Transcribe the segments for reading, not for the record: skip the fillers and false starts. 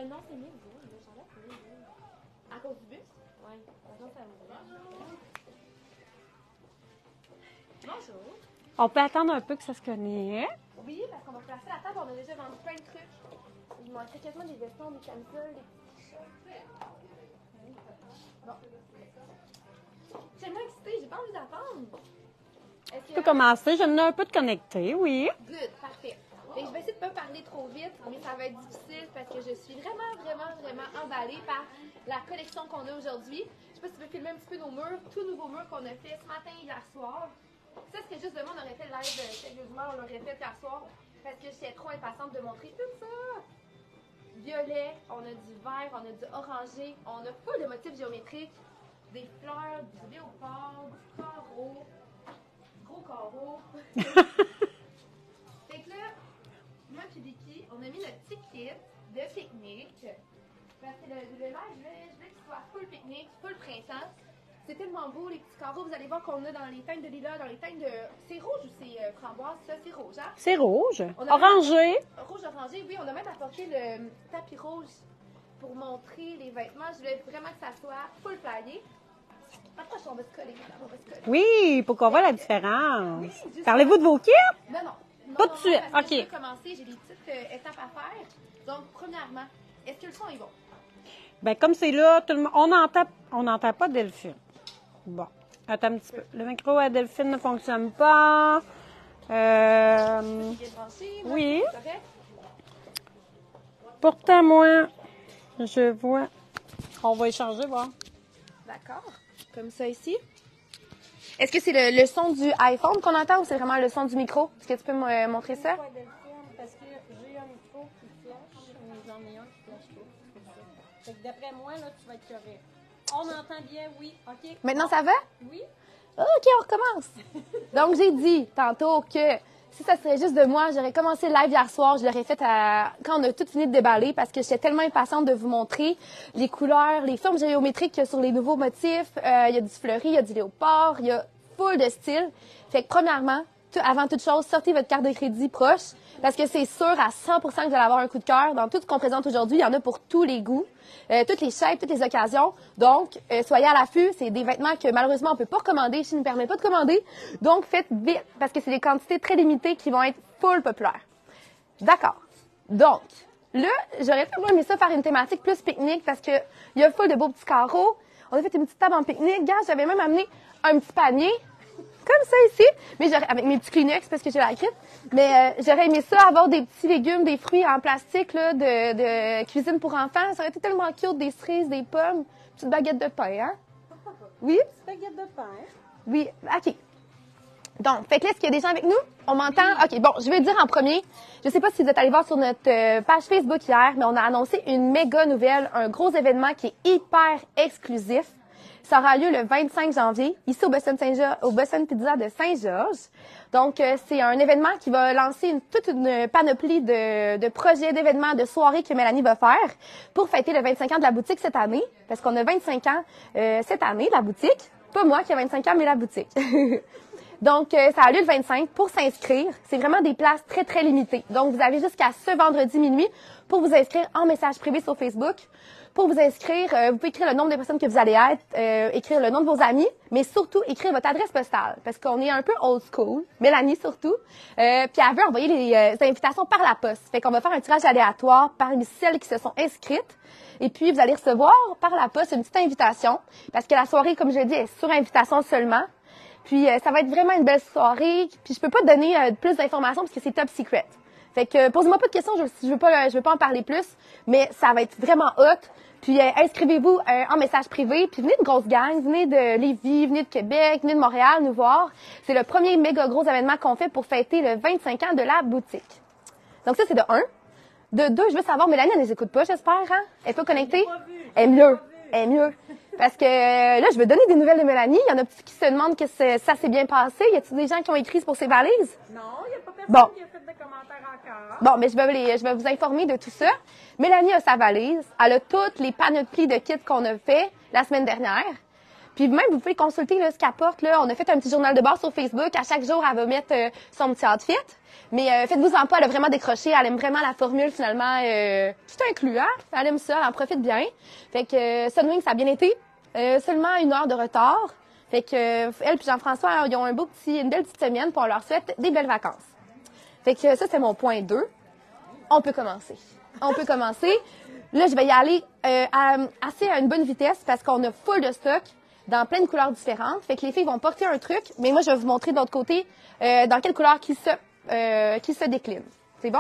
Non, c'est mieux. À cause du bus? Oui. Bonjour. On peut attendre un peu que ça se connaisse. Oui, parce qu'on va placer la table. On a déjà vendu plein de trucs. Il manquait quasiment des vestons, des camisoles, des petits t-shirts. Bon. Je suis tellement excitée, j'ai pas envie d'attendre. Tu peux commencer. J'en ai un peu de connecté, oui. Good, parfait. Et je vais essayer de ne pas parler trop vite, mais ça va être difficile parce que je suis vraiment emballée par la collection qu'on a aujourd'hui. Je sais pas si tu veux filmer un petit peu nos murs, tout nouveau mur qu'on a fait ce matin et hier soir. Ça, c'est juste demain, on aurait fait le live sérieusement, on l'aurait fait hier soir parce que j'étais trop impatiente de montrer tout ça. Violet, on a du vert, on a du orangé, on a full de motifs géométriques, des fleurs, du léopard, du carreau, du gros carreau. Fait que là, moi et Vicky, on a mis notre petit kit de pique-nique. Parce que le live, je voulais qu'il soit full pique-nique, full printemps. C'est tellement beau, les petits carreaux. Vous allez voir qu'on a dans les teintes de lilas, dans les teintes de... C'est rouge ou c'est framboise, ça? C'est rouge, hein? C'est rouge. Orangé. Rouge orangé, oui. On a même apporté le tapis rouge pour montrer les vêtements. Je voulais vraiment que ça soit full flyé. Approche, on va se coller. On va se coller. Oui, pour qu'on voit la différence. Oui, Parlez-vous de vos kits? Non. Pas de suite, parce que OK. je vais commencer, j'ai des petites étapes à faire. Donc, premièrement, est-ce que le son est bon? Bien, comme c'est là, tout le monde, on n'entend pas Delphine. Bon, attends un petit peu. Le micro à Delphine ne fonctionne pas. Oui. Pourtant, moi, je vois. On va échanger, voir. D'accord. Comme ça ici. Est-ce que c'est le son du iPhone qu'on entend ou c'est vraiment le son du micro? Est-ce que tu peux me montrer ça? Parce que j'ai un micro qui flash, mais j'en ai un qui flash pas. Fait que d'après moi, là, tu vas être correct. On entend bien, oui. OK. Maintenant, ça va? Oui. OK, on recommence. Donc, j'ai dit tantôt que si ça serait juste de moi, j'aurais commencé le live hier soir. Je l'aurais fait quand on a tout fini de déballer parce que j'étais tellement impatiente de vous montrer les couleurs, les formes géométriques qu'il y a sur les nouveaux motifs. Il y a du fleuri, il y a du léopard, il y a full de style. Fait que premièrement, avant toute chose, sortez votre carte de crédit proche parce que c'est sûr à 100% que vous allez avoir un coup de cœur. Dans tout ce qu'on présente aujourd'hui, il y en a pour tous les goûts, toutes les shapes, toutes les occasions. Donc, soyez à l'affût. C'est des vêtements que malheureusement, on peut pas recommander. Je ne me permets pas de commander. Donc, faites vite parce que c'est des quantités très limitées qui vont être full populaires. D'accord. Donc, là, j'aurais tellement aimé ça faire une thématique plus pique-nique parce que il y a full de beaux petits carreaux. On a fait une petite table en pique-nique. Gars, j'avais même amené un petit panier. Comme ça ici, mais avec mes petits Kleenex parce que j'ai la grippe. Mais j'aurais aimé ça, avoir des petits légumes, des fruits en plastique là, de cuisine pour enfants. Ça aurait été tellement cute, des cerises, des pommes, une petite baguette de pain, hein? Oui? Baguette de pain. Oui, OK. Donc, fait que là, est-ce qu'il y a des gens avec nous? On m'entend? Oui. OK, bon, je vais dire en premier. Je sais pas si vous êtes allés voir sur notre page Facebook hier, mais on a annoncé une méga nouvelle, un gros événement qui est hyper exclusif. Ça aura lieu le 25 janvier, ici au Boston Pizza de Saint-Georges. Donc, c'est un événement qui va lancer toute une panoplie de projets, d'événements, de soirées que Mélanie va faire pour fêter le 25 ans de la boutique cette année, parce qu'on a 25 ans cette année, la boutique. Pas moi qui ai 25 ans, mais la boutique. Donc, ça a lieu le 25 pour s'inscrire. C'est vraiment des places très, très limitées. Donc, vous avez jusqu'à ce vendredi minuit pour vous inscrire en message privé sur Facebook. Pour vous inscrire, vous pouvez écrire le nombre de personnes que vous allez être, écrire le nom de vos amis, mais surtout écrire votre adresse postale, parce qu'on est un peu old school, Mélanie surtout. Puis elle veut envoyer les invitations par la poste. Fait qu'on va faire un tirage aléatoire parmi celles qui se sont inscrites. Et puis, vous allez recevoir par la poste une petite invitation, parce que la soirée, comme je l'ai dit, est sur invitation seulement. Puis, ça va être vraiment une belle soirée. Puis, je peux pas te donner plus d'informations parce que c'est top secret. Fait que, posez-moi pas de questions, je veux pas en parler plus, mais ça va être vraiment hot. Puis, inscrivez-vous en message privé, puis venez de grosse gang, venez de Lévis, venez de Québec, venez de Montréal nous voir. C'est le premier méga gros événement qu'on fait pour fêter le 25 ans de la boutique. Donc ça, c'est de 1. De 2, je veux savoir, Mélanie, elle ne les écoute pas, j'espère, hein? Elle est pas connectée? Elle est mieux. Parce que là, je veux donner des nouvelles de Mélanie. Il y en a qui se demandent que ça s'est bien passé. Y a-t-il des gens qui ont écrit pour ses valises? Non, il n'y a pas personne qui a fait de commentaires encore. Bon, mais je vais vous informer de tout ça. Mélanie a sa valise. Elle a toutes les panoplies de kits qu'on a fait la semaine dernière. Puis même, vous pouvez consulter là, ce qu'elle porte. Là. On a fait un petit journal de bord sur Facebook. À chaque jour, elle va mettre son petit outfit. Mais faites-vous-en pas, elle a vraiment décroché. Elle aime vraiment la formule, finalement, tout incluant. Elle aime ça, elle en profite bien. Fait que Sunwing, ça a bien été. Seulement 1 heure de retard. Fait que elle et Jean-François, ils ont une belle petite semaine, puis on leur souhaite des belles vacances. Fait que ça, c'est mon point 2. On peut commencer. Là, je vais y aller assez à une bonne vitesse parce qu'on a full de stock dans plein de couleurs différentes. Fait que les filles vont porter un truc, mais moi, je vais vous montrer de l'autre côté dans quelle couleur qui se décline. C'est bon?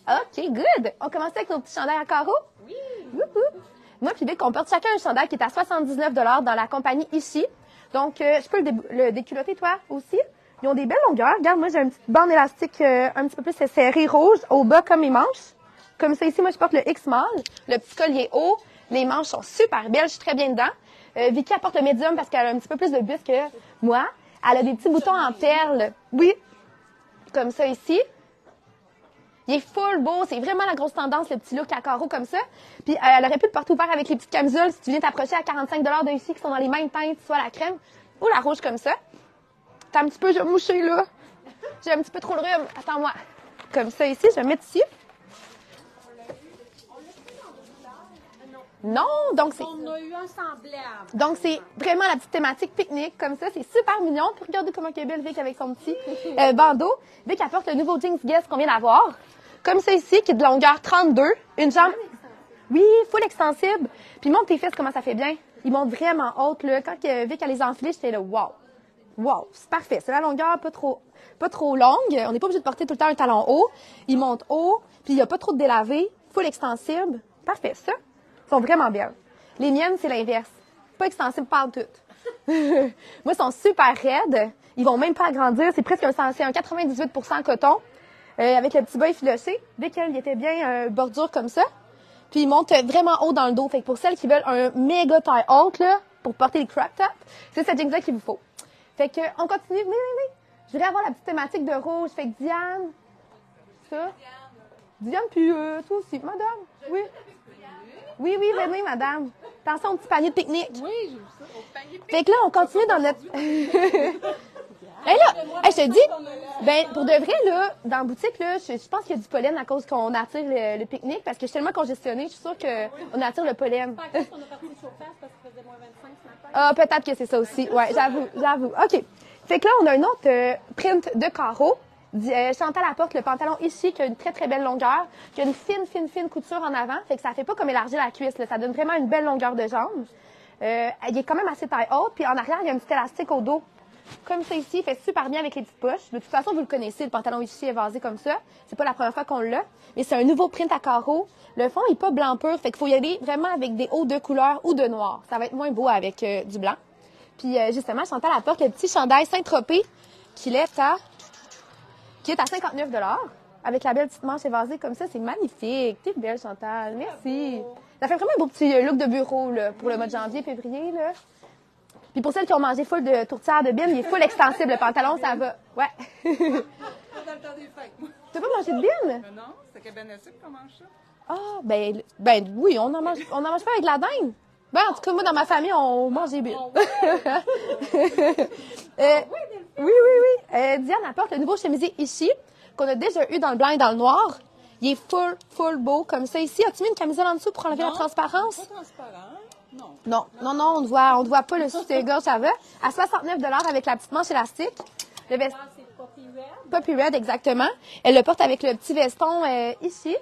OK, good. On commence avec nos petits chandails à carreaux? Oui! Wouhou! Moi puis Vic, on porte chacun un chandail qui est à 79 $ dans la compagnie ici. Donc, je peux le déculotter, toi, aussi. Ils ont des belles longueurs. Regarde, moi, j'ai une petite bande élastique un petit peu plus serrée rouge au bas comme mes manches. Comme ça, ici, moi, je porte le X-Mall. Le petit collier haut. Les manches sont super belles. Je suis très bien dedans. Vicky, elle porte le médium parce qu'elle a un petit peu plus de buste que moi. Elle a des petits boutons en perles. Oui. Comme ça, ici. Il est full beau. C'est vraiment la grosse tendance, le petit look à carreaux comme ça. Puis, elle aurait pu le porter ouvert avec les petites camisoles si tu viens t'approcher à 45 $ de ici qui sont dans les mêmes teintes, soit la crème ou la rouge comme ça. T'as un petit peu, je vais moucher, là. J'ai un petit peu trop le rhume. Attends-moi. Comme ça, ici, je vais mettre ici. Non, donc c'est... On a eu un semblable. Donc, c'est vraiment la petite thématique pique-nique, comme ça. C'est super mignon. Puis regardez comment elle est belle, Vic, avec son petit bandeau. Vic apporte le nouveau jeans Guess qu'on vient d'avoir. Comme ça ici, qui est de longueur 32. Une jambe... Oui, full extensible. Puis monte tes fesses, comment ça fait bien. Ils montent vraiment haute, là. Quand Vic a les enfilés, j'étais là, wow. Wow, c'est parfait. C'est la longueur pas trop longue. On n'est pas obligé de porter tout le temps un talon haut. Ils montent haut, puis il n'y a pas trop de délavé. Full extensible. Parfait, ça. Ils sont vraiment bien. Les miennes, c'est l'inverse. Pas extensible pas en tout. Moi, ils sont super raides. Ils vont même pas agrandir. C'est presque c'est un 98% coton. Avec le petit bas effiloché. Dès qu'il était bien bordure comme ça. Puis ils montent vraiment haut dans le dos. Fait que pour celles qui veulent un méga taille haute, là, pour porter les crop tops, c'est cette jeans-là qu'il vous faut. Fait que, on continue. Oui. Je voudrais avoir la petite thématique de rouge. Fait que Diane, ça. Diane, puis toi aussi. Madame, oui. Oui, venez, madame. Attention au petit panier de pique-nique. Oui, j'ai vu ça. Au panier de Fait que là, on continue dans notre... Hey, là, je te dis, pour de vrai, là, dans la boutique, là, je pense qu'il y a du pollen à cause qu'on attire le pique-nique parce que je suis tellement congestionnée, je suis sûre qu'on attire le pollen. Pas à cause qu'on a parti le chauffage parce qu'il faisait moins 25 ce matin. Ah, peut-être que c'est ça aussi. Ouais, j'avoue. OK. Fait que là, on a un autre print de carreaux. Chantal apporte le pantalon ici qui a une très, très belle longueur, qui a une fine couture en avant. Fait que ça fait pas comme élargir la cuisse, là. Ça donne vraiment une belle longueur de jambe. Il est quand même assez taille haute. Puis en arrière, il y a un petit élastique au dos. Comme ça ici, il fait super bien avec les petites poches. De toute façon, vous le connaissez, le pantalon ici est vasé comme ça. C'est pas la première fois qu'on l'a. Mais c'est un nouveau print à carreaux. Le fond est pas blanc pur. Fait qu'il faut y aller vraiment avec des hauts de couleur ou de noir. Ça va être moins beau avec du blanc. Puis justement, Chantal apporte le petit chandail Saint-Tropez qui est à 59 $. Avec la belle petite manche évasée comme ça, c'est magnifique. T'es belle, Chantal. Merci. Ça fait vraiment un beau petit look de bureau là, pour le mois de janvier, février. Là. Puis pour celles qui ont mangé full de tourtière de bine, il est full extensible. Le pantalon, ça va. Ouais. Pas dans le temps des fêtes, moi. T'as pas mangé de bine? Mais non, c'est cabane à sucre qu'on mange ça. Ah, ben oui, on en mange pas avec la dinde. Ben, en tout cas, moi, dans ma famille, on mange des bines. Oui. Diane apporte le nouveau chemisier ici, qu'on a déjà eu dans le blanc et dans le noir. Il est full beau, comme ça. Ici, as-tu mis une camisole en dessous pour enlever la transparence? Pas transparent, non. Non, on ne voit pas le soutien-gorge, ça va. À 69 $ avec la petite manche élastique. Le veston. C'est Poppy Red. Poppy Red, exactement. Elle le porte avec le petit veston ici,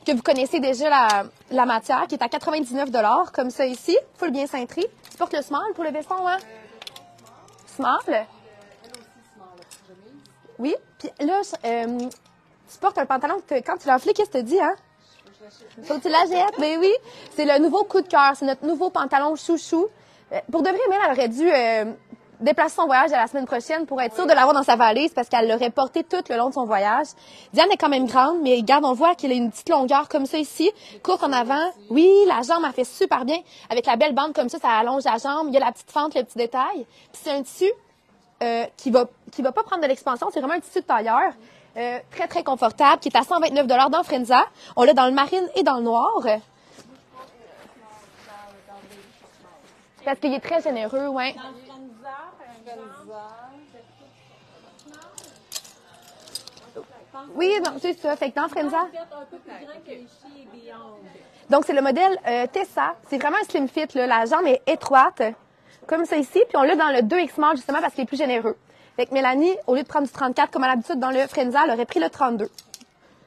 que vous connaissez déjà la matière, qui est à 99 $, comme ça ici. Full bien cintré. Tu portes le small pour le veston, hein? Small? Elle aussi, small, la petite chemise. Oui. Puis là, tu portes un pantalon que quand tu l'enfles, qu'est-ce que tu dis, hein? Faut que tu la jettes, ben oui. C'est le nouveau coup de cœur. C'est notre nouveau pantalon chouchou. Pour de vrai, Mel, elle aurait dû déplacer son voyage à la semaine prochaine pour être sûre de l'avoir dans sa valise parce qu'elle l'aurait porté tout le long de son voyage. Diane est quand même grande, mais regarde, on voit qu'elle a une petite longueur comme ça ici, courte en avant. Oui, la jambe, elle fait super bien. Avec la belle bande comme ça allonge la jambe. Il y a la petite fente, le petit détail. Puis c'est un tissu qui va pas prendre de l'expansion. C'est vraiment un tissu de tailleur. Très, très confortable, qui est à 129 $ dans Frenza. On l'a dans le marine et dans le noir. Parce qu'il est très généreux, ouais. Dans le Frenza, par exemple. Oui, non, c'est ça. Fait que dans Frenza. En fait, un peu plus grand que Ishi et Beyond. Donc, c'est le modèle Tessa. C'est vraiment un slim fit, là. La jambe est étroite, comme ça ici. Puis on l'a dans le 2X Small, justement, parce qu'il est plus généreux. Fait que Mélanie, au lieu de prendre du 34, comme à l'habitude dans le Frenza, elle aurait pris le 32.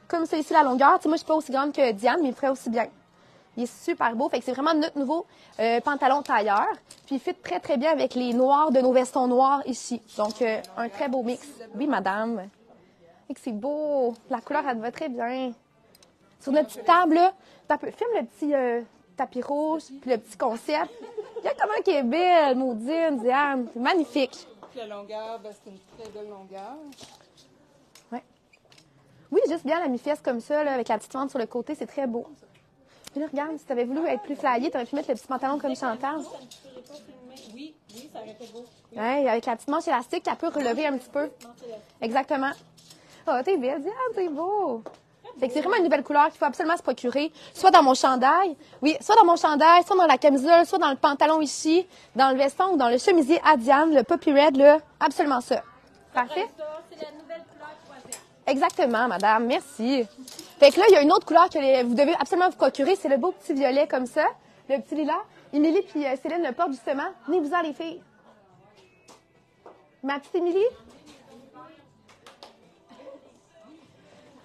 Comme ça ici, la longueur. Tu sais, moi, je suis pas aussi grande que Diane, mais il ferait aussi bien. Il est super beau. Fait que c'est vraiment notre nouveau pantalon tailleur. Puis il fit très, très bien avec les noirs de nos vestons noirs ici. Donc, un très beau mix. Oui, madame. Et que c'est beau. La couleur, elle te va très bien. Sur notre petite table, là, filme le petit tapis rouge, puis le petit concept. Regarde comment elle est belle, maudine, Diane. C'est magnifique. Puis la longueur, ben, c'est une très belle longueur. Ouais. Oui, juste bien la mi-fesse comme ça, là, avec la petite fente sur le côté, c'est très beau. Puis là, regarde, si t'avais voulu être plus flyée, t'aurais pu mettre le petit pantalon comme Chantal. Oui, oui, ça aurait été beau. Ouais, avec la petite manche élastique, elle peut relever un petit peu. Exactement. Oh, t'es belle, Diane, c'est beau. Fait que c'est vraiment une nouvelle couleur qu'il faut absolument se procurer, soit dans mon chandail, oui, soit dans mon chandail, soit dans la camisole, soit dans le pantalon ici, dans le veston ou dans le chemisier à Diane, le Poppy Red, là, absolument ça. Parfait? Ça, c'est la nouvelle couleur choisie. Exactement, madame, merci. Fait que là, il y a une autre couleur que vous devez absolument vous procurer, c'est le beau petit violet comme ça, le petit lilas. Émilie puis Céline le portent justement. Venez-vous-en, les filles. Ma petite Émilie?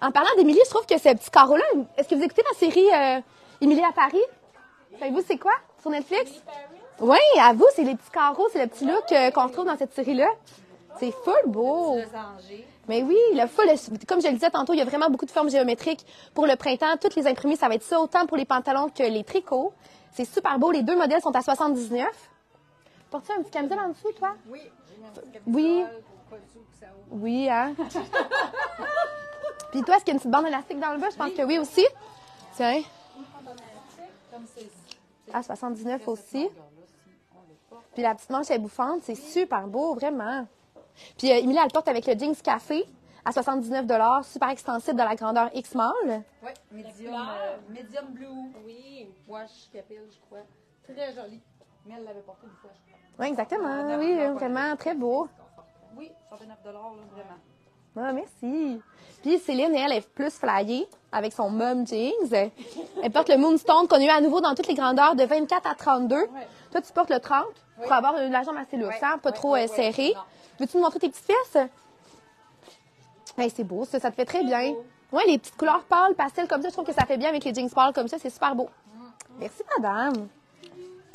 En parlant d'Émilie, je trouve que ce petit carreau-là, est-ce que vous écoutez la série Émilie à Paris? Savez-vous c'est quoi sur Netflix? Oui, à vous, c'est les petits carreaux, c'est le petit look qu'on retrouve dans cette série-là. C'est full beau. Mais oui, comme je le disais tantôt, il y a vraiment beaucoup de formes géométriques pour le printemps. Toutes les imprimés, ça va être ça, autant pour les pantalons que les tricots. C'est super beau. Les deux modèles sont à 79. Portes-tu un petit camisole en dessous, toi? Oui, j'ai mis un petit Oui. camisole pour pas le que ça ouvre. Oui, hein? Puis toi, est-ce qu'il y a une petite bande élastique dans le bas? Je pense que oui aussi. Tiens. Comme c'est À 79 aussi. Puis la petite manche est bouffante. C'est super beau, vraiment. Puis Émilie, elle porte avec le jeans café à 79 $, super extensible de la grandeur X-Mall. Oui, medium blue. Oui, wash capille, je crois. Très joli. Mais elle l'avait porté une fois, je crois. Oui, exactement. Oui, vraiment, très beau. Oui, 69 $, là, vraiment. Ah, merci. Puis Céline, elle est plus flyée avec son mom jeans. Elle porte le Moonstone qu'on a eu à nouveau dans toutes les grandeurs de 24 à 32. Ouais. Toi, tu portes le 30 pour avoir la jambe assez lousse, hein? Pas trop serrée. Veux-tu nous montrer tes petites fesses? Hey, c'est beau, ça te fait très bien. Oui, les petites couleurs pâles, pastel comme ça, je trouve que ça fait bien avec les jeans pâles comme ça, c'est super beau. Merci, madame.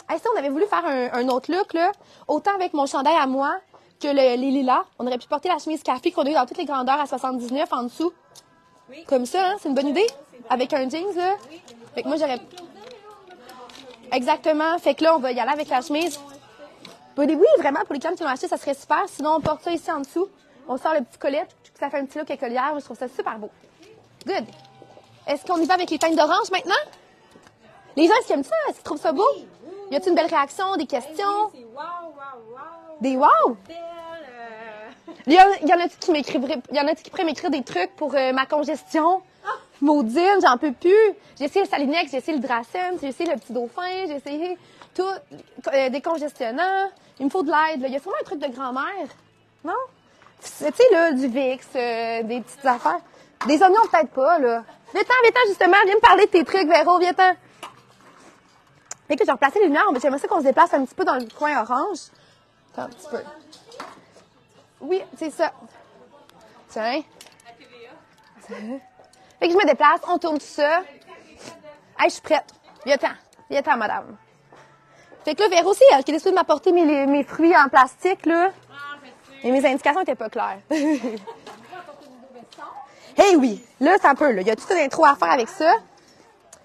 Hey, si on avait voulu faire un autre look, là, autant avec mon chandail à moi que les lilas, on aurait pu porter la chemise café qu'on a eu dans toutes les grandeurs à 79 en dessous. Oui. Comme ça, hein, c'est une bonne idée? Avec un jeans, là. Oui. Fait que moi, j'aurais... Exactement. Fait que là, on va y aller avec la chemise. Oui, vraiment, pour les femmes qui l'ont acheté, ça serait super. Sinon, on porte ça ici en dessous. On sort le petit collet, ça fait un petit look écolière. Moi, je trouve ça super beau. Good. Est-ce qu'on y va avec les teintes d'orange maintenant? Les gens, est-ce qu'ils aiment ça? Est-ce qu'ils trouvent ça beau? Y a-t-il une belle réaction, des questions? C'est wow! Des wow? Il y en a-tu qui pourraient m'écrire des trucs pour ma congestion? Maudine, j'en peux plus. J'ai essayé le Salinex, j'ai essayé le Dracen, j'ai essayé le petit dauphin, j'ai essayé tout, décongestionnant. Il me faut de l'aide. Il y a sûrement un truc de grand-mère, non? Tu sais, là, du Vicks, des petites affaires. Des oignons, peut-être pas, là. Viens-t'en, justement. Viens me parler de tes trucs, Véro, viens-t'en. Fait que j'ai replacé les lumières. J'aimerais ça qu'on se déplace un petit peu dans le coin orange. Attends, un petit peu. Oui, c'est ça. Tiens. Fait que je me déplace, on tourne tout ça. Hey, je suis prête. Viens-t'en, madame. Fait que là, Véro aussi, elle qui a décidé de m'apporter mes fruits en plastique, là. Et mes indications étaient pas claires. Hey oui, là, c'est un peu, là. Il y a toute une intro à faire avec ça.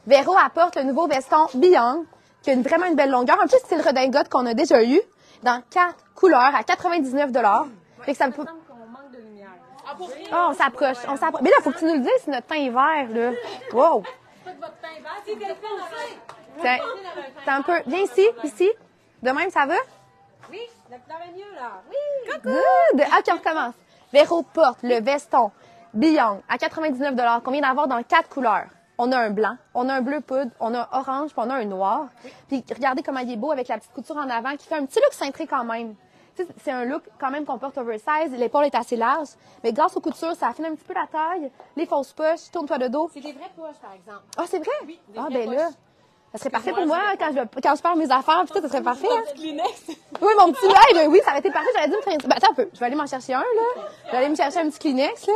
Véro apporte le nouveau veston Beyond, qui a vraiment une belle longueur. Un peu style redingote qu'on a déjà eu, dans 4 couleurs à 99 $. Fait que ça me peut... Oh, on s'approche. Mais là, il faut que tu nous le dises si notre teint est vert, là. Wow! Tiens, c'est un peu... Viens ici. De même, ça va? Oui, la couleur est mieux, là. Oui! Good! OK, on recommence. Véro porte le veston Beyond à 99 $, qu'on vient d'avoir dans 4 couleurs. on a un blanc, on a un bleu poudre, on a un orange, puis on a un noir. Puis regardez comment il est beau avec la petite couture en avant qui fait un petit look cintré quand même. Tu sais, c'est un look quand même qu'on porte oversize, l'épaule est assez large, mais grâce aux coutures, ça affine un petit peu la taille, les fausses poches, tourne-toi de dos. C'est des vraies poches, par exemple. Ah, c'est vrai? Oui, des Ah, vraies ben là, poches. ça serait parfait pour moi quand je perds mes affaires, puis tout, ça serait parfait. Hein? Kleenex. Oui, mon petit hey, ben oui, ça aurait été parfait. J'aurais dû me faire... Ben, attends un peu. Je vais aller m'en chercher un, là. Je vais aller me chercher un petit Kleenex, là.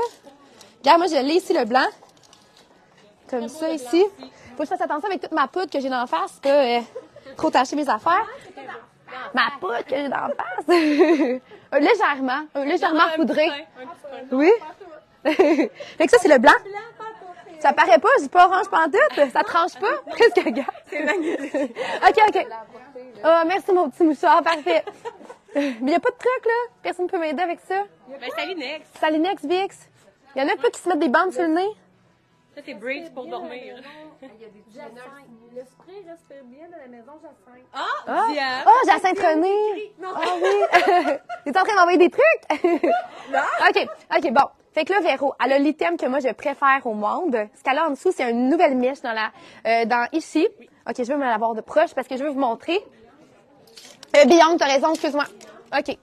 Regarde, moi, je l'ai ici, le blanc. Comme ça, ici. Faut que je fasse attention avec toute ma poudre que j'ai dans la face, pas trop tacher mes affaires. Ma poudre que j'ai dans la face. légèrement poudré. Oui. Fait que ça, c'est le blanc. Ça paraît pas, j'ai pas orange pantoute. Ça tranche pas. Presque regarde. C'est magnifique. OK. Oh, merci, mon petit mouchoir. Parfait. Mais il n'y a pas de truc, là. Personne ne peut m'aider avec ça. Ben, Salinex. Salinex, Vicks. Il y en a pas qui se mettent des bandes sur le nez. Ça, c'est braids pour dormir. Le spray respire bien de la maison Jacinthe. Ah, Diane. Oh, Jacinthe René. Ah oui. T'es en train d'envoyer des trucs? Non. OK, bon. Fait que là, Véro, elle a l'item que moi, je préfère au monde. Ce qu'elle a en dessous, c'est une nouvelle mèche dans ici. OK, je veux me l'avoir de proche parce que je veux vous montrer. Bianca, t'as raison, excuse-moi. OK.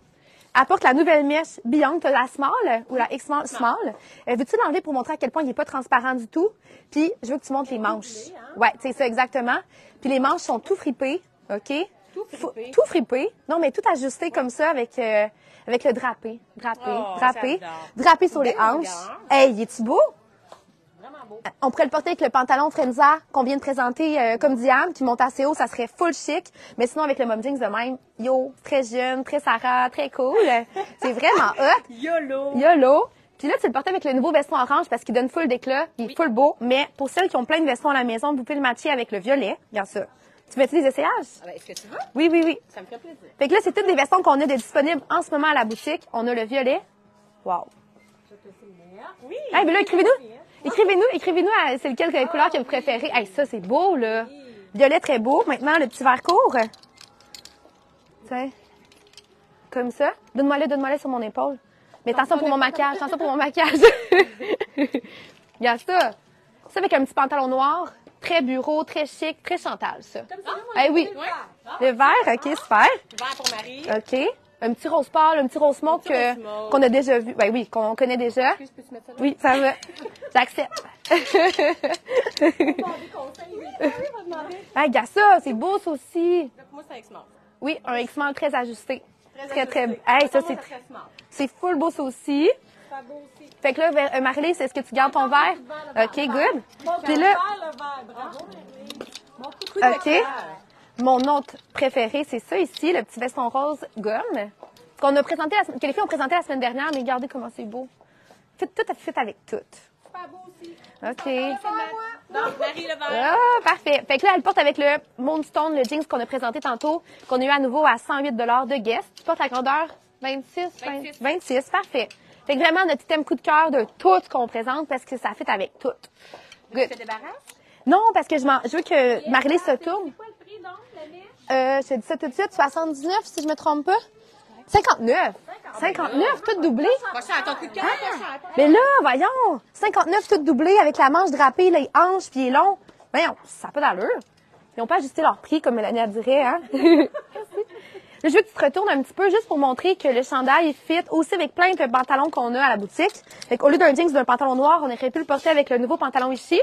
Apporte la nouvelle mèche Bianca, la small ou la X-small. Veux-tu l'enlever pour montrer à quel point il n'est pas transparent du tout? Puis, je veux que tu montres les manches. Ouais, c'est ça, exactement. Puis, les manches sont tout fripées, OK? Tout fripé. Non, mais tout ajusté comme ça avec le drapé. Drapé sur les hanches. Hey, est-tu beau? Vraiment beau. On pourrait le porter avec le pantalon Frenza qu'on vient de présenter comme Diane, qui monte assez haut, ça serait full chic. Mais sinon, avec le mom jeans de même, yo, très jeune, très Sarah, très cool. C'est vraiment hot. YOLO. Puis là, tu le portes avec le nouveau veston orange parce qu'il donne full d'éclat, il est full beau. Mais pour celles qui ont plein de vestons à la maison, vous pouvez le matcher avec le violet. Regarde ça. Tu veux-tu des essayages? Ah ben, est-ce que tu veux? Oui. Ça me fait plaisir. Fait que là, c'est tous des vestons qu'on a de disponibles en ce moment à la boutique. On a le violet. Wow. Oui. Hey, mais là, écrivez-nous, c'est lequel couleur que vous préférez. Hey, ça, c'est beau, là. Violet, très beau. Maintenant, le petit vert court. Tiens. Comme ça. Donne-moi-le sur mon épaule. Mais attention pour mon maquillage, Regarde ça. Ça avec un petit pantalon noir. Très bureau, très chic, très Chantal, ça. Eh oui. Le vert, OK, super. Vert pour Marie. OK. Un petit rose pâle, un petit rose smoke qu'on a déjà vu. Ben oui, qu'on connaît déjà. Est-ce que je peux te mettre ça là? Oui, ça va. J'accepte. Hey, regarde ça, c'est beau, ça aussi. Moi, c'est avec smart. Oui, un X-Mall très ajusté. Très. Hey, ça, c'est très smart. c'est full beau, ça aussi. C'est beau aussi. Fait que là, Marie-Lise, est-ce que tu gardes ton verre? OK, good. Puis là, Le vert, bravo. Mon coucou de OK. cœur. Mon autre préféré, c'est ça ici, le petit veston rose gomme. Qu'on a présenté, que les filles ont présenté la semaine dernière, mais regardez comment c'est beau. Tout a fait avec tout. Super beau aussi. OK. Donc, Marie le vert. Ah, parfait. Fait que là, elle porte avec le Moonstone, le jeans qu'on a présenté tantôt, qu'on a eu à nouveau à 108 $ de guest. Tu portes la grandeur 26, parfait. Fait que vraiment, notre item coup de cœur de tout ce qu'on présente parce que ça fit avec tout. Good. Tu te débarrasses? Non, parce que je veux que Marie-Lise se tourne. C'est quoi le prix, donc, la mèche? Je te dis ça tout de suite, 79 si je me trompe pas. 59. 59, tout doublé. Pas cher, ton coup de cœur, pas cher. Mais là, voyons, 59 tout doublé avec la manche drapée, les hanches, puis les longs. Voyons, ça n'a pas d'allure. Ils n'ont pas ajusté leur prix, comme Mélanie dirait, hein? Là, je veux que tu te retournes un petit peu juste pour montrer que le chandail fit aussi avec plein de pantalons qu'on a à la boutique. Fait qu'au lieu d'un jeans ou d'un pantalon noir, on aurait pu le porter avec le nouveau pantalon ici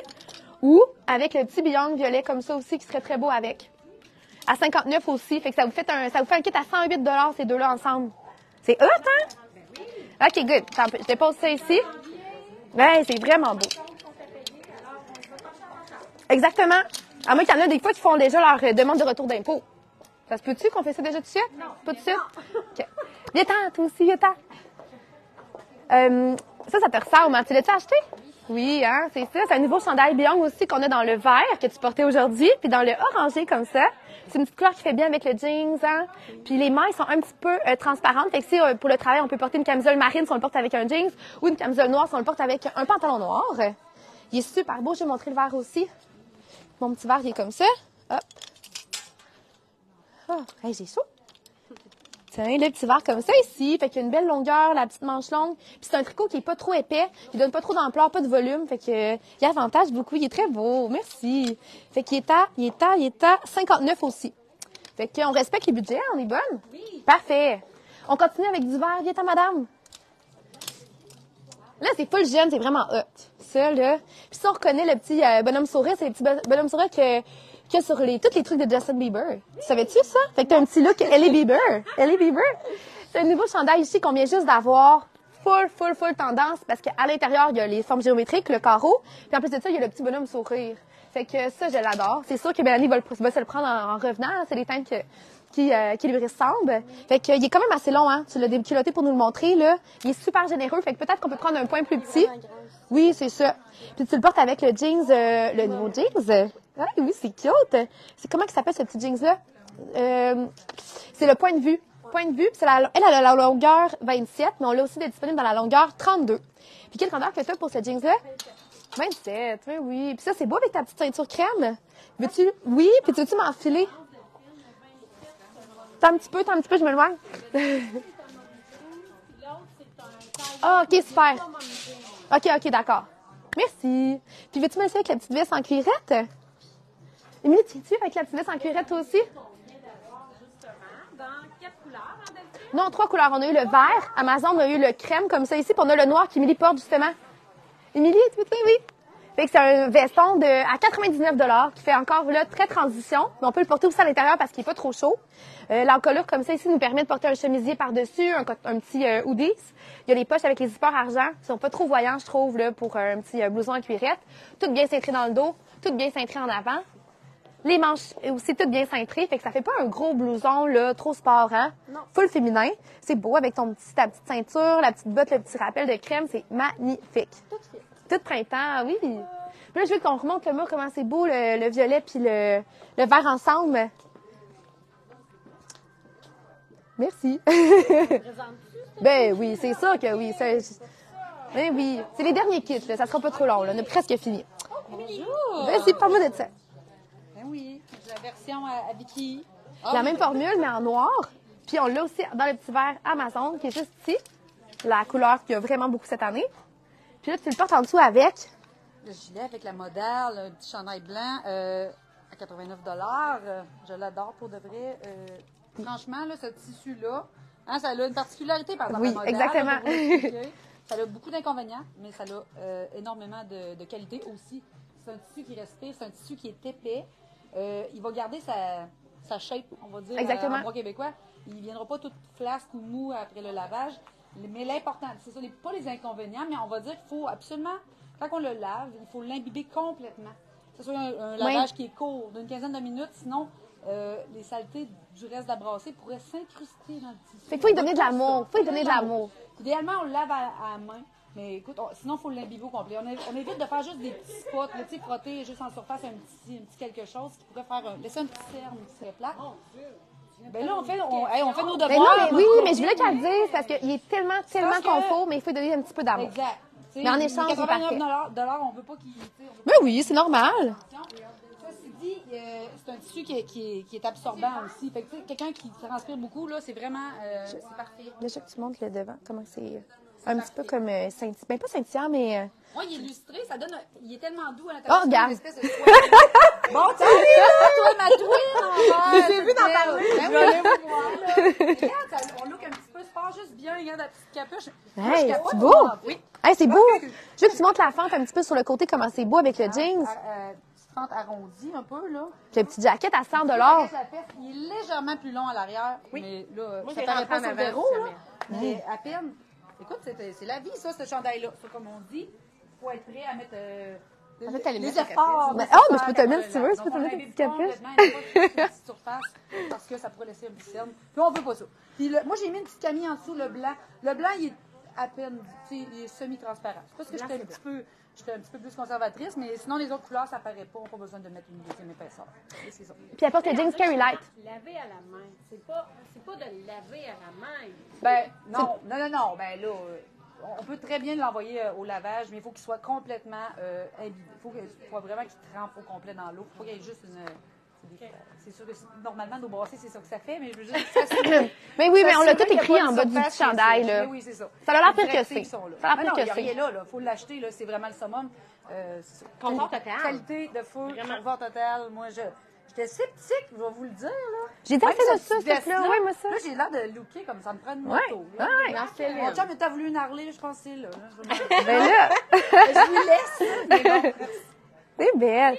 ou avec le petit Beyond violet comme ça aussi qui serait très beau avec. À 59 aussi. Fait que ça vous fait un kit à 108 $ ces deux-là ensemble. C'est hot, hein? OK, good. Je dépose ça ici. Ouais, c'est vraiment beau. Exactement. À moins qu'il y en a des fois qui font déjà leur demande de retour d'impôt. Ça se peut-tu qu'on fait ça déjà tout de suite? Non. Pas tout de suite? OK. Viens-t'en, toi aussi, viens-t'en. Ça te ressemble, hein? Tu l'as-tu acheté? Oui, hein, c'est ça. C'est un nouveau chandail Beyond aussi qu'on a dans le vert que tu portais aujourd'hui, puis dans le orangé comme ça. C'est une petite couleur qui fait bien avec le jeans, hein. Puis les mailles sont un petit peu transparentes. Fait que si pour le travail, on peut porter une camisole marine si on le porte avec un jeans ou une camisole noire si on le porte avec un pantalon noir. Il est super beau. Je vais montrer le vert aussi. Mon petit vert, il est comme ça. Hop. Oh, hey, j'ai chaud. Tiens, le petit verre comme ça ici. Fait qu'il y a une belle longueur, la petite manche longue. Puis c'est un tricot qui est pas trop épais, qui donne pas trop d'ampleur, pas de volume. Fait que il avantage beaucoup. Il est très beau. Merci. Fait qu'il est à 59 aussi. Fait qu'on respecte les budgets, on est bonne? Oui. Parfait. On continue avec du verre. Viens, madame. Là, c'est full jeune, c'est vraiment hot. Ça, là. Puis ça, on reconnaît le petit bonhomme souris. C'est le petit bonhomme souris qu'il y a sur tous les trucs de Justin Bieber. Tu savais-tu ça? Fait que t'as un petit look Ellie Bieber. Ellie Bieber. C'est un nouveau chandail ici qu'on vient juste d'avoir. Full tendance. Parce qu'à l'intérieur, il y a les formes géométriques, le carreau. Puis en plus de ça, il y a le petit bonhomme sourire. Fait que ça, je l'adore. C'est sûr que Mélanie va se le prendre en revenant. C'est des teintes qui lui ressemblent. Fait que il est quand même assez long, hein. Tu l'as déculotté pour nous le montrer, là. Il est super généreux. Fait que peut-être qu'on peut prendre un point plus petit. Oui, c'est ça. Puis tu le portes avec le jeans, le nouveau jeans. Ah, oui, c'est cute. C'est comment ça s'appelle ce petit jeans-là? C'est le point de vue. Point de vue, puis elle a la longueur 27, mais on l'a aussi disponible dans la longueur 32. Puis quelle grandeur que tu as pour ce jeans-là? 27, oui. Puis ça, c'est beau avec ta petite ceinture crème. Veux-tu? Oui, puis veux-tu m'enfiler? T'as un petit peu, je me loigne. Ah, OK, super. OK, d'accord. Merci. Puis veux-tu me laisser avec la petite veste en cuirette? Émilie, tiens-tu avec la petite veste en cuirette toi aussi? Dans 4 couleurs, en Belgique? Non, 3 couleurs. On a eu le vert. Amazon, on a eu le crème comme ça ici. Puis on a le noir qu'Émilie porte justement. Émilie, oui. Fait que c'est un veston à 99 $ qui fait encore là très transition. Mais on peut le porter aussi à l'intérieur parce qu'il est pas trop chaud. L'encolure comme ça ici nous permet de porter un chemisier par-dessus, un petit hoodie. Il y a les poches avec les zippers argent qui sont pas trop voyants, je trouve, là, pour un petit blouson en cuirette. Tout bien cintré dans le dos, tout bien cintré en avant. Les manches aussi toutes bien cintrées, fait que ça fait pas un gros blouson là, trop sport, hein? Non. Full féminin. C'est beau avec ta petite ceinture, la petite botte, le petit rappel de crème, c'est magnifique. Tout printemps, oui. Puis là, je veux qu'on remonte le mur, comment c'est beau, le violet puis le vert ensemble. Merci. Ben oui, c'est ça que oui. Ben oui, c'est les derniers kits, là. Ça sera pas trop long, là. On a presque fini. Bonjour! Vas-y, parle-moi de ça. Ben oui, la version à Vicky. La même formule, mais en noir. Puis on l'a aussi dans le petit verre Amazon, qui est juste ici. La couleur qu'il y a vraiment beaucoup cette année. Puis là, tu le portes en dessous avec. Le gilet avec la modèle, le petit chandail blanc à 89 Je l'adore pour de vrai. Franchement, là, ce tissu-là, hein, ça a une particularité par exemple. Oui, la modèle, exactement. là, pour vous expliquer. Ça a beaucoup d'inconvénients, mais ça a énormément de qualité aussi. C'est un tissu qui respire, c'est un tissu qui est épais. Il va garder sa shape, on va dire, Exactement. en bois québécois. Il ne viendra pas tout flasque ou mou après le lavage. Mais l'important, c'est ça, pas les inconvénients, mais on va dire qu'il faut absolument, quand on le lave, il faut l'imbiber complètement. Que ce soit un lavage qui est court, d'une quinzaine de minutes, sinon les saletés du reste de la brassée pourraient s'incruster dans le tissu. Fait qu'il faut lui donner de l'amour. Faut lui donner de l'amour. Idéalement, on le lave à la main. Mais écoute, sinon, il faut l'imbiber au complet. On évite de faire juste des petits spots, là, tu sais, frotter juste en surface un petit quelque chose qui pourrait faire laisser un petit cerne qui serait plat. Ben là, on fait nos devoirs. Mais non, mais oui, mais je voulais qu'elle le dise parce qu'il est tellement confort, mais il faut lui donner un petit peu d'amour. Exact. Mais en échange, c'est parfait. $89, on veut pas qu'il... Mais oui, c'est normal. Ceci dit, c'est un tissu qui est absorbant aussi. Fait que, tu sais, quelqu'un qui transpire beaucoup, là, c'est vraiment... c'est parfait. Déjà que tu montres le devant, comment c'est... Un petit peu comme scintillant. Ben, pas scintillant, mais... Oui, il est illustré, ça donne... Il est tellement doux à l'intérieur. Oh, regarde. Une espèce de bon, salut, toi, ma twin! J'ai vu d'en parler. Ben oui, allez vous voir, là. Regarde, on look un petit peu sport, juste bien. Regarde la petite capuche. Hey, c'est beau! Oui. Hey, c'est beau! Je veux que tu montres la fente un petit peu sur le côté, comment c'est beau avec le jeans. Petite fente arrondie un peu, là. Puis le petit jacket à 100 $. Avec la fesse, il est légèrement plus long à l'arrière. Oui. Mais là, ça paraît pas sur le verrou, là. Mais à peine... Écoute, c'est la vie, ça, ce chandail-là. Ça, comme on dit, il faut être prêt à mettre les efforts. Mais je peux te le mettre si tu veux. Je peux te le mettre une petite capuche. Une petite surface parce que ça pourrait laisser un petit cerne. Puis on veut pas ça. Puis moi, j'ai mis une petite camille en dessous, le blanc. Le blanc, il est à peine, tu sais, il est semi-transparent. C'est parce que j'étais un petit peu plus conservatrice, mais sinon, les autres couleurs, ça paraît pas. On n'a pas besoin de mettre une deuxième épaisseur. C'est ça. Puis elle porte le jeans Carry Light. Laver à la main. C'est pas de laver à la main. Ben, non. Ben là, on peut très bien l'envoyer au lavage, mais il faut qu'il soit complètement imbibé. Il faut vraiment qu'il trempe au complet dans l'eau. Il faut qu'il y ait juste C'est sûr que normalement, nos brassées, c'est ça que ça fait, mais je veux juste s'assurer. Mais oui, mais on l'a s'assurer tout qu'il y a écrit pas en de bas du surface petit chandail, qui est là. sèche. Oui, c'est ça. Ça a l'air Les pire que directives c'est. sont là. Ça a l'air Mais pire non, que il y a c'est. rien là. Faut l'acheter, là. C'est vraiment le summum. C'est ça. Confort total. Qualité de feu, confort total. Moi, j'étais sceptique, je vais vous le dire, là. J'ai dit Même assez de cette ça, petite s'il te plaît. veste-là, Oui, moi ça. Là, j'ai l'air de looker comme ça me prend une Ouais. moto. là. Ouais. Dans Céline. Mon chum, il a voulu une Harley, je pense que c'est là. Je Ben là, lui laisse, mais bon. c'est belle.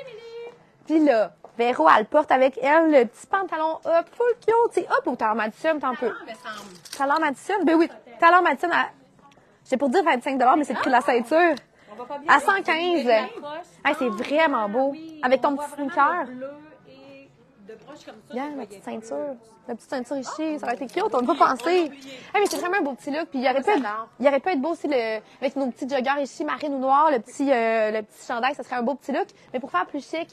Puis là, Véro, elle porte avec elle le petit pantalon up, full cute. C'est up ou talon Madison, t'en peux? me semble. Talon Madison? Ben oui, talon Madison, j'ai pour dire 25 mais c'est le prix de la ceinture. On va pas bien. À 115. Hey, c'est vraiment beau. Oui, Avec ton on voit petit vraiment sneaker. le bleu et de proche comme ça. Regarde, tu la vois, petite il y a ceinture. La petite ceinture ici, ça aurait été cute, on n'a pas pensé. Hey, mais c'est vraiment un beau petit look. Puis il aurait pu être beau aussi avec nos petits joggers ici, marine ou noir, le petit chandail, ça serait un beau petit look. Mais pour faire plus chic,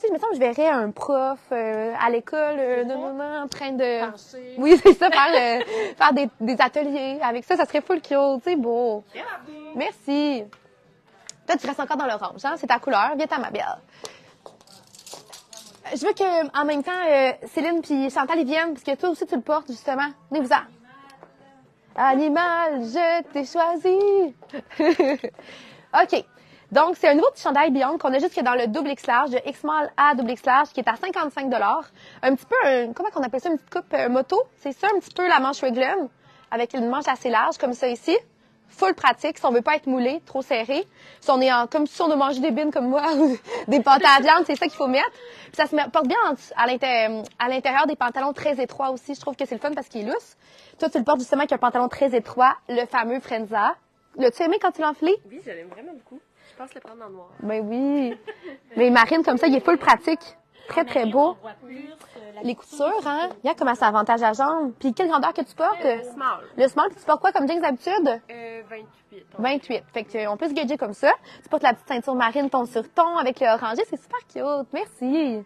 tu sais, je verrais un prof à l'école, en train de... Pencher. Oui, c'est ça, faire des ateliers. Avec ça, ça serait full cute, c'est beau. Merci. Toi, tu restes encore dans l'orange, hein? C'est ta couleur. Viens, ma belle. Je veux que, en même temps, Céline puis Chantal, ils viennent, parce que toi aussi, tu le portes, justement. Venez-vous-en. Animal, je t'ai choisi. OK. Donc, c'est un nouveau petit chandail Beyond qu'on a juste que dans le double X large, de X-Small à double X large, qui est à 55 Un petit peu, comment on appelle ça, une petite coupe moto? C'est ça, un petit peu la manche raglan, avec une manche assez large, comme ça ici. Full pratique, si on veut pas être moulé, trop serré. Si on est comme si on a mangé des bines comme moi, ou des pâtes à viande, c'est ça qu'il faut mettre. Puis ça se porte bien à l'intérieur des pantalons très étroits aussi. Je trouve que c'est le fun parce qu'il est lousse. Toi, tu le portes justement avec un pantalon très étroit, le fameux Frenza. L'as-tu aimé quand tu l'as enflé? Oui, je l'aime vraiment beaucoup. Je pense le prendre en noir. Ben oui. Mais Marine, comme ça, il est full pratique. Très, très beau. On voit plus la Les coutures, hein? Regarde comment ça avantage la jambe. Puis quelle grandeur que tu portes? small. Le small, puis tu portes quoi comme jeans d'habitude? 28. 28. Fait qu'on peut se gager comme ça. Tu portes la petite ceinture marine ton sur ton avec le orangé. C'est super cute. Merci.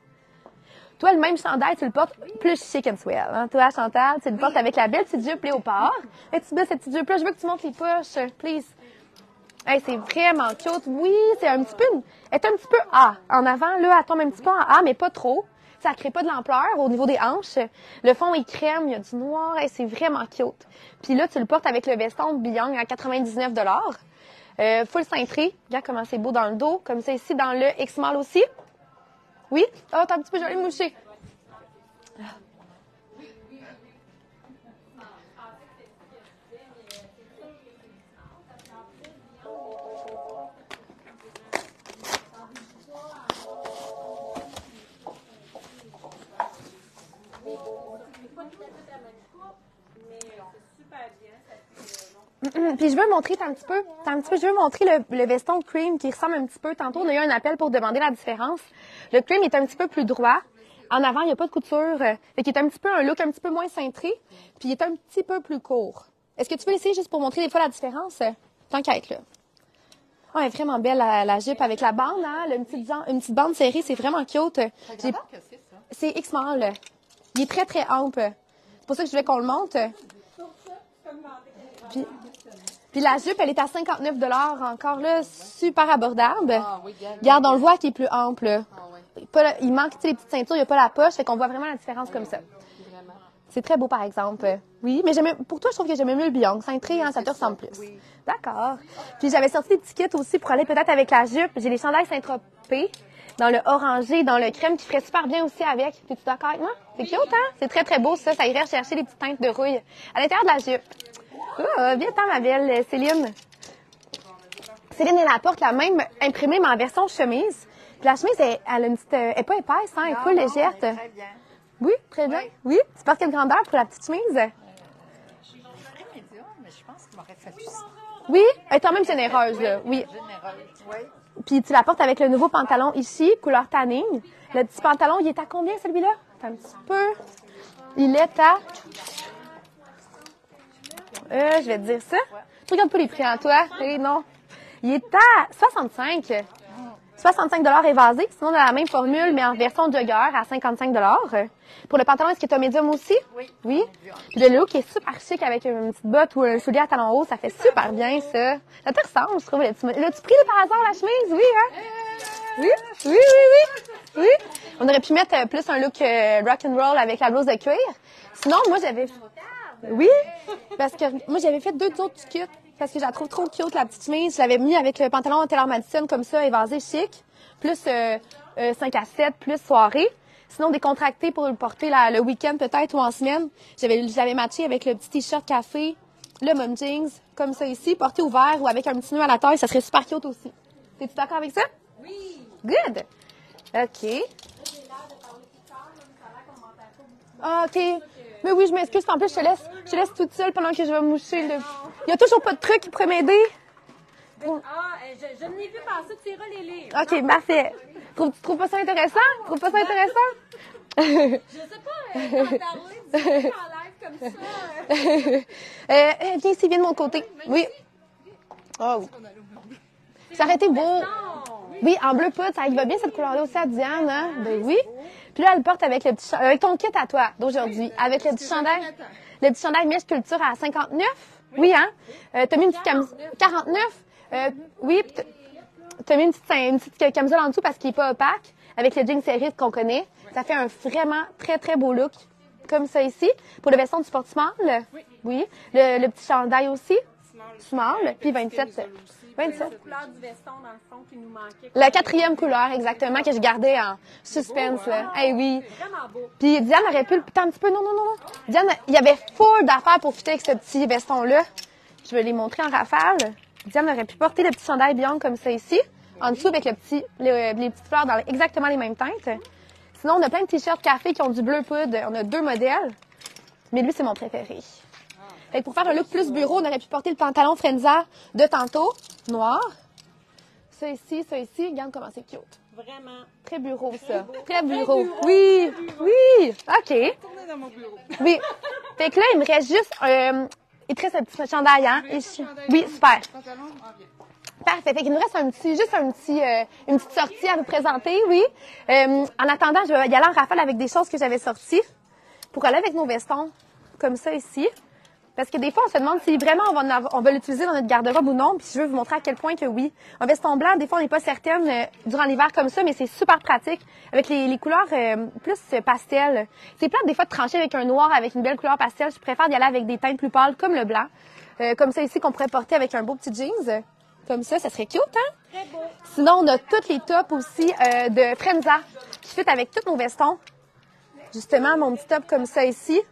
Toi, le même chandail, tu le portes plus chic and swell. Hein? Toi, Chantal, tu le portes avec la belle petite jupe léopard. Et tu mets cette petite jupe-là. Je veux que tu montes les poches, please. Hey, c'est vraiment cute. Oui, c'est un petit peu... Elle est un petit peu A. En avant, là, elle tombe un petit peu en A, mais pas trop. Ça crée pas de l'ampleur au niveau des hanches. Le fond est crème, il y a du noir. Hey, c'est vraiment cute. Puis là, tu le portes avec le veston Beyond à 99 full cintré. Regarde comment c'est beau dans le dos. Comme ça ici, dans le X-Small aussi. Oui? Oh, t'as un petit peu joli mouché. Puis je veux montrer je veux montrer le veston cream qui ressemble un petit peu. Tantôt, on a eu un appel pour demander la différence. Le cream est un petit peu plus droit. En avant, il n'y a pas de couture. Fait qu'il est un petit peu un look un petit peu moins cintré. Puis il est un petit peu plus court. Est-ce que tu peux l'essayer juste pour montrer des fois la différence? Tant qu'à être là. Oh, elle est vraiment belle, la jupe avec la bande, hein? Une petite bande serrée, c'est vraiment cute. C'est X-Small. Il est très, très ample. C'est pour ça que je voulais qu'on le monte. Puis la jupe, elle est à 59 encore là, super abordable. Ah oui, Regarde, on le voit qu'il est plus ample. Ah oui, Il manque les petites ceintures, il n'y a pas la poche, fait qu'on voit vraiment la différence comme ça. vraiment. C'est très beau, par exemple. Oui, mais pour toi, je trouve que j'aimais mieux le Beyond. Cintré, hein, ça te ressemble plus. Oui. D'accord. Puis j'avais sorti des petits kits aussi pour aller peut-être avec la jupe. J'ai les chandails Saint-Tropez dans le orangé, dans le crème qui ferait super bien aussi avec. Es-tu d'accord avec moi? C'est cute, hein? C'est très, très beau, ça. Ça irait chercher les petites teintes de rouille à l'intérieur de la jupe. Viens-t'en, ma belle Céline. Céline, elle apporte la même imprimée, mais en version chemise. Puis la chemise, elle a une petite... elle est pas épaisse, hein? Elle est full légère. Très bien. Oui, très bien. Oui. Tu portes quelle grandeur pour la petite chemise? Je suis médium, mais je pense qu'il m'aurait fallu ça. Oui, elle est quand même généreuse, là. Oui. Généreuse, oui. Puis tu la portes avec le nouveau pantalon ici, couleur tanning. Le petit pantalon, il est à combien, celui-là? Un petit peu. Il est à... je vais te dire ça. Tu regardes pas les prix en toi? Eh non. Il est à 65. 65 évasés. Sinon, on a la même formule, mais en version jogger à 55 Pour le pantalon, est-ce que tu as médium aussi? Oui. Oui. Puis le look est super chic avec une petite botte ou un soulier à talons hauts. Ça fait super bien, ça. Ça te ressemble, je trouve. L'as-tu pris par hasard la chemise? Oui, hein? Oui, oui, oui, oui. Oui. On aurait pu mettre plus un look rock and roll avec la blouse de cuir. Sinon, moi, j'avais... Oui, parce que moi, j'avais fait 2 autres kits parce que je la trouve trop cute, la petite chemise. Je l'avais mis avec le pantalon Taylor Madison comme ça, évasé chic, plus 5 à 7, plus soirée. Sinon, décontracté pour le porter le week-end peut-être ou en semaine. J'avais matché avec le petit t-shirt café, le mom jeans, comme ça ici, porté ouvert ou avec un petit nœud à la taille. Ça serait super cute aussi. T'es-tu d'accord avec ça? Oui! Good! OK. Ah, OK. Mais oui, je m'excuse. En plus, je te laisse toute seule pendant que je vais moucher. Il y a toujours pas de truc qui pourrait m'aider. Je n'ai vu passer, tu iras les lire. OK, parfait. Tu trouves pas ça intéressant? Je Je sais pas, t'en parler du en live comme ça. Viens ici, viens de mon côté. Oui. Oh. Ça aurait été beau. Oui, en bleu poudre, ça y va bien cette couleur-là aussi à Diane, hein? Ben oui. Puis là, elle le porte avec avec ton kit à toi d'aujourd'hui. Avec le petit chandail. Le petit chandail Mèche Culture à 59. Oui, hein? T'as mis une petite camisole. 49. Oui, t'as mis une petite camisole en dessous parce qu'il est pas opaque. Avec le jean serré qu'on connaît. Ça fait un vraiment très, très beau look. Comme ça ici. Pour le veston, tu portes small? Oui. Le petit chandail aussi? Small. Puis 27. 27. La couleur du veston, dans le fond, qui nous manquait. La 4e couleur, exactement, que je gardais en suspense, là. Eh oui. C'est vraiment beau. Puis Diane aurait pu le piquer un petit peu. Non. Diane, il y avait full d'affaires pour fitter avec ce petit veston-là. Je vais les montrer en rafale. Diane aurait pu porter le petit chandail Bianca comme ça ici. En dessous, avec les petites fleurs dans exactement les mêmes teintes. Sinon, on a plein de t-shirts café qui ont du bleu poudre. On a 2 modèles. Mais lui, c'est mon préféré. Fait que pour faire un look plus bureau, on aurait pu porter le pantalon Frenza de tantôt, noir. Ça ici. Regarde comment c'est cute. Vraiment. Très bureau, ça. Très bureau. Oui. OK. Tournez dans mon bureau. Oui. Fait que là, il me reste juste il te reste un petit chandail, hein? Oui, super. Pantalon, bien. Parfait. Fait qu'il nous reste une petite sortie à vous présenter, oui. En attendant, je vais y aller en rafale avec des choses que j'avais sorties pour aller avec nos vestons, comme ça ici. Parce que des fois, on se demande si vraiment on va l'utiliser dans notre garde-robe ou non. Puis je veux vous montrer à quel point que oui. Un veston blanc, des fois, on n'est pas certaine durant l'hiver comme ça, mais c'est super pratique avec les couleurs plus pastel. C'est plate des fois de trancher avec un noir, avec une belle couleur pastel. Je préfère y aller avec des teintes plus pâles comme le blanc. Comme ça ici, qu'on pourrait porter avec un beau petit jeans. Comme ça serait cute, hein? Très beau. Sinon, on a tous les tops aussi de Frenza qui fit avec tous nos vestons. Justement, mon petit top comme ça ici.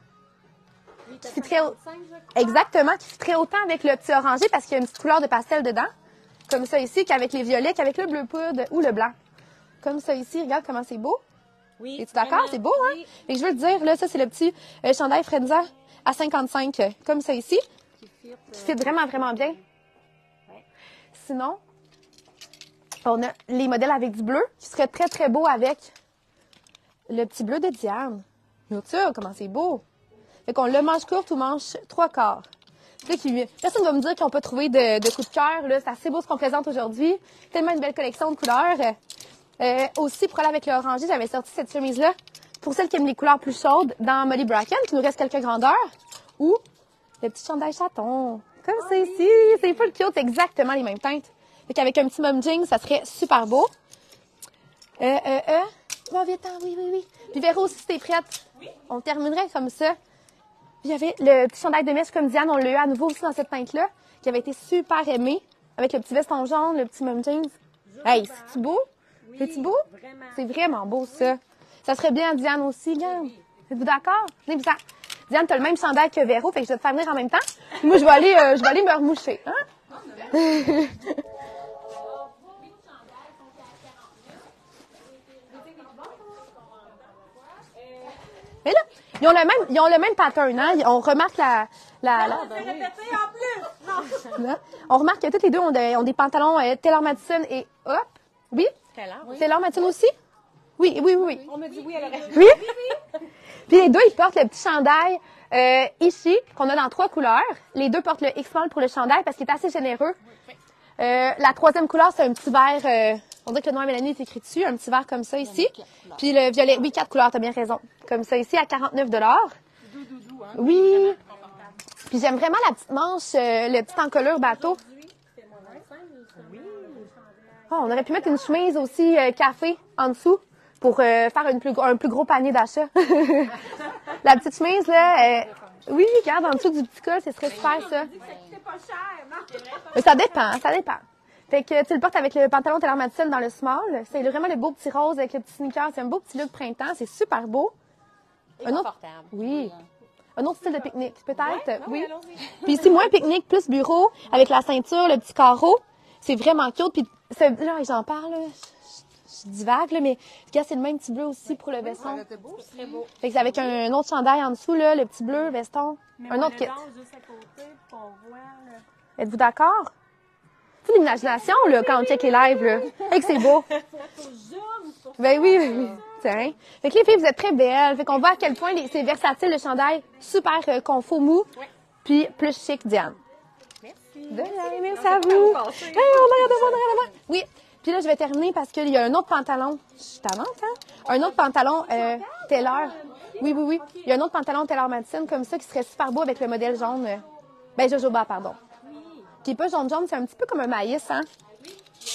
Qui fitterait exactement, qui fitterait autant avec le petit orangé parce qu'il y a une petite couleur de pastel dedans. Comme ça ici, qu'avec les violets, qu'avec le bleu poudre ou le blanc. Comme ça ici, regarde comment c'est beau. Oui. Es-tu d'accord? C'est beau, hein? Oui. Et je veux te dire, là, ça, c'est le petit chandail Frenza à 55, comme ça ici. Qui fit vraiment, vraiment bien. Ouais. Sinon, on a les modèles avec du bleu qui serait très, très beau avec le petit bleu de Diane. Regarde ça, comment c'est beau. Fait qu'on le manche courte ou manche 3/4. Personne ne va me dire qu'on peut trouver de coups de cœur. Là, c'est assez beau ce qu'on présente aujourd'hui. Tellement une belle collection de couleurs. Aussi, pour aller avec le orangé, j'avais sorti cette chemise-là. Pour celles qui aiment les couleurs plus chaudes, dans Molly Bracken, qui nous reste quelques grandeurs. Ou le petit chandail chaton. Comme c'est ici. C'est full cute. C'est exactement les mêmes teintes. Fait qu'avec un petit mom jean, ça serait super beau. Va vite, hein? Oui. Puis Véro, si t'es prête, on terminerait comme ça. Puis il y avait le petit chandail de mèche comme Diane, on l'a eu à nouveau aussi dans cette teinte-là, qui avait été super aimé, avec le petit veston jaune, le petit mom jeans. Hey, c'est-tu beau? Oui, C'est-tu beau? Vraiment. C'est vraiment beau, ça. Ça serait bien à Diane aussi, regarde. Êtes-vous d'accord? Venez-vous-en. Diane, t'as le même chandail que Véro, fait que je vais te faire venir en même temps. Puis moi, je vais aller me remoucher, hein? Mais là, ils ont le même pattern, hein? On remarque Répéter en plus. Non. Là. On remarque que toutes les deux ont des pantalons Taylor Madison et Hop. Oui? Taylor Madison aussi? Oui. On me dit oui à l'oreille. Oui? Puis les deux, ils portent le petit chandail ici, qu'on a dans 3 couleurs. Les deux portent le X-Small pour le chandail parce qu'il est assez généreux. La 3e couleur, c'est un petit vert... on dirait que le noir Mélanie est écrit dessus, un petit vert comme ça ici. Puis le violet, oui, 4 couleurs, t'as bien raison. Comme ça ici, à 49 $. Doudou, hein? Oui. Puis j'aime vraiment la petite manche, le petit encolure bateau. Oh, on aurait pu mettre une chemise aussi café en dessous. pour faire un plus gros panier d'achat. La petite chemise, là, oui, regarde, en dessous du petit col, ce serait super, ça. C'est pas cher, non? C'est vrai, Mais ça dépend, ça dépend. Fait que tu le portes avec le pantalon Taylor Madison dans le small. C'est vraiment le beau petit rose avec le petit sneaker. C'est un beau petit look printemps. C'est super beau. Et Un autre, confortable. oui. Un autre style de pique-nique, peut-être. Oui. allons-y. Puis ici, moins pique-nique, plus bureau, avec la ceinture, le petit carreau. C'est vraiment cute. Puis là, j'en parle, là. Je divague, là, mais regarde, c'est le même petit bleu aussi pour le veston. C'était beau, C'est très beau. Fait que c'est avec un autre chandail en dessous, là, le petit bleu, veston. Un autre kit. Juste à côté, puis on voit, là. Êtes-vous d'accord? C'est l'imagination, là, quand on check les lives, là. Fait que c'est beau. Faut zoom sur Ben oui, oui, oui. Tiens. Fait que les filles, vous êtes très belles. Fait qu'on voit à quel point c'est versatile, le chandail. Super confort mou. Puis plus chic, Diane. Merci. De rien, merci à vous. Hey, on regarde devant. Oui. Puis là, je vais terminer parce qu'il y a un autre pantalon. Je suis tannante, hein? Un autre pantalon Taylor. Oui, oui, oui. Il y a un autre pantalon Taylor Madison comme ça qui serait super beau avec le modèle jaune. Ben, jojoba, pardon. Qui est pas jaune-jaune, c'est un petit peu comme un maïs, hein?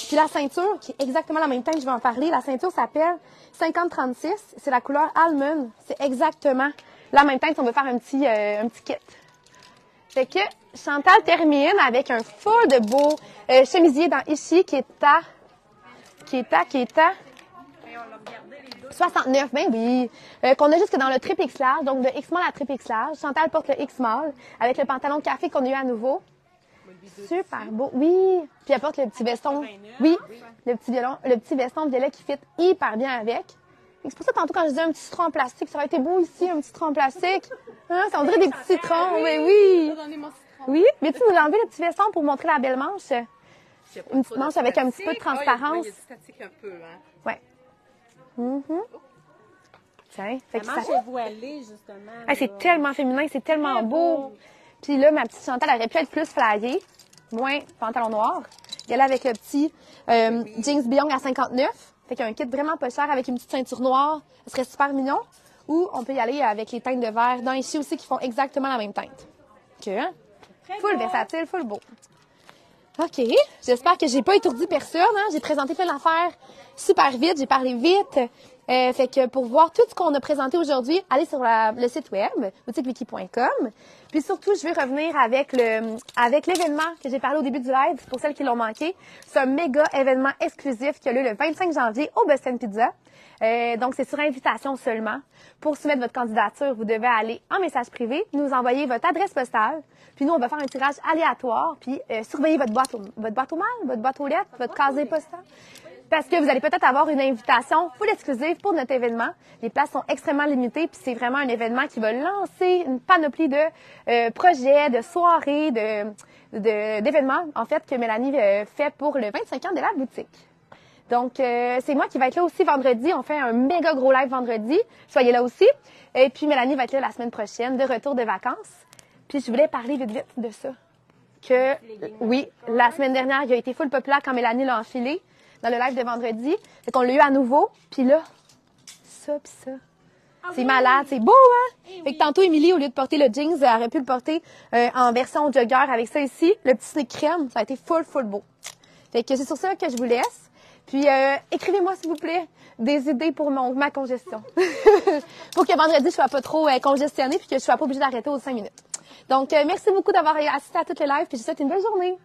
Puis la ceinture, qui est exactement la même teinte, je vais en parler. La ceinture s'appelle 5036. C'est la couleur almond. C'est exactement la même teinte si on veut faire un petit kit. Fait que Chantal termine avec un full de beau chemisier dans Ishi qui est à 69, ben oui. Qu'on a jusque dans le triple X large, donc de X small à triple X large. Chantal porte le X small avec le pantalon café qu'on a eu à nouveau. Super beau, oui. Puis elle porte le petit veston, oui, le petit veston violet qui fit hyper bien avec. C'est pour ça tantôt quand je disais un petit citron en plastique, ça aurait été beau ici, un petit citron en plastique. Hein, ça on dirait des petits citrons, oui, oui. Oui, mais tu nous enlever le petit veston pour montrer la belle manche. Une petite manche avec un petit peu de transparence. Il y a du statique un peu, hein. Ouais. Tiens, fait que La ça... manche est voilée, justement. Ah, c'est là. tellement féminin, c'est tellement Très beau. beau. Puis là, ma petite Chantal aurait pu être plus flyée, moins pantalon noir. Il y a là avec le petit jeans Beyond à 59. Fait qu'il y a un kit vraiment pas cher avec une petite ceinture noire. Ce serait super mignon. Ou on peut y aller avec les teintes de verre dans Ishi aussi qui font exactement la même teinte. OK, hein? Très Full beau. versatile, full beau. OK. J'espère que j'ai pas étourdi personne. Hein? J'ai présenté plein d'affaires super vite. J'ai parlé vite. Fait que pour voir tout ce qu'on a présenté aujourd'hui, allez sur le site web, boutiquevicky.com. Puis surtout, je vais revenir avec l'événement que j'ai parlé au début du live, pour celles qui l'ont manqué. C'est un méga événement exclusif qui a lieu le 25 janvier au Boston Pizza. Donc, c'est sur invitation seulement. Pour soumettre votre candidature, vous devez aller en message privé, nous envoyer votre adresse postale. Puis nous, on va faire un tirage aléatoire, puis surveiller votre boîte aux mail, votre boîte aux lettres, votre casier postal. Parce que vous allez peut-être avoir une invitation full exclusive pour notre événement. Les places sont extrêmement limitées, puis c'est vraiment un événement qui va lancer une panoplie de projets, de soirées, d'événements, en fait, que Mélanie fait pour le 25 ans de la boutique. Donc, c'est moi qui va être là aussi vendredi. On fait un méga gros live vendredi. Soyez là aussi. Et puis, Mélanie va être là la semaine prochaine, de retour de vacances. Puis, je voulais parler vite de ça. Oui, la semaine dernière, il a été full populaire quand Mélanie l'a enfilé dans le live de vendredi. Fait qu'on l'a eu à nouveau. Puis là, ça pis ça. C'est malade, c'est beau, hein? Fait que tantôt, Émilie, au lieu de porter le jeans, elle aurait pu le porter en version jogger avec ça ici. Le petit sneak crème, ça a été full beau. Fait que c'est sur ça que je vous laisse. Puis, écrivez-moi, s'il vous plaît, des idées pour ma congestion. Pour que vendredi, je sois pas trop congestionnée puis que je sois pas obligée d'arrêter aux 5 minutes. Donc, merci beaucoup d'avoir assisté à toutes les lives puis je vous souhaite une belle journée.